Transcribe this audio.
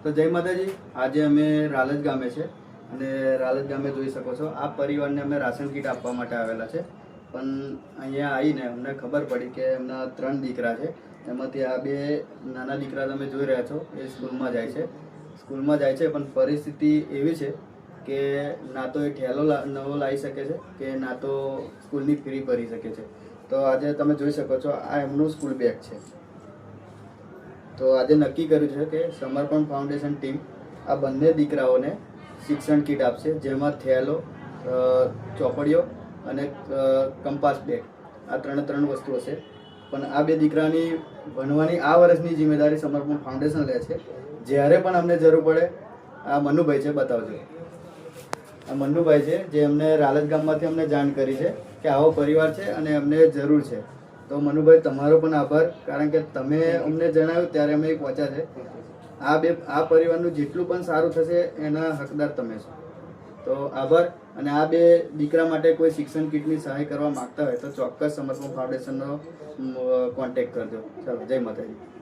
તો જય માતાજી। આજે અમે રાલજ ગામે છે અને રાલજ ગામે જોઈ શકો છો આ પરિવારને અમે રાશન કીટ આપવા માટે આવેલા છે। પણ અહીંયા આવીને અમને ખબર પડી કે એમના 3 દીકરા છે, એમાંથી આ 2 નાના દીકરા તમે જોઈ રહ્યા છો એ સ્કૂલમાં જાય છે પણ પરિસ્થિતિ એવી છે કે ના તો એ ઠેલો નવો લાવી શકે છે કે ના તો સ્કૂલની ફી ભરી શકે છે। તો આજે તમે જોઈ શકો છો આ એમનું સ્કૂલ બેગ છે। તો આજે નક્કી કર્યું છે કે સમર્પણ ફાઉન્ડેશન ટીમ આ બંને દીકરાઓને શિક્ષણ કીટ આપશે, જેમાં થેલો, ચોપડીઓ અને કંપાસ બેગ આ ત્રણ વસ્તુ હશે। પણ આ 2 દીકરાની ભણવાની આ વર્ષની જિમ્મેદારી સમર્પણ ફાઉન્ડેશન લે છે। જ્યારે પણ અમને જરૂર પડે આ મનુભાઈ છે, બતાવજો। આ મનુભાઈ છે જે અમને રાલજ ગામમાંથી અમને જાણ કરી છે કે આવો પરિવાર છે અને અમને જરૂર છે। તો મનુભાઈ તમારો પણ આભાર, કારણ કે તમે અમને જણાવ્યું ત્યારે અમે પહોંચ્યા છે। આ પરિવારનું જેટલું પણ સારું થશે એના હકદાર તમે છો। તો આભાર। અને આ 2 દીકરા માટે કોઈ શિક્ષણ કીટની સહાય કરવા માંગતા હોય તો ચોક્કસ સમર્પણ ફાઉન્ડેશનનો કોન્ટેક્ટ કરજો। ચાલો, જય માતાજી।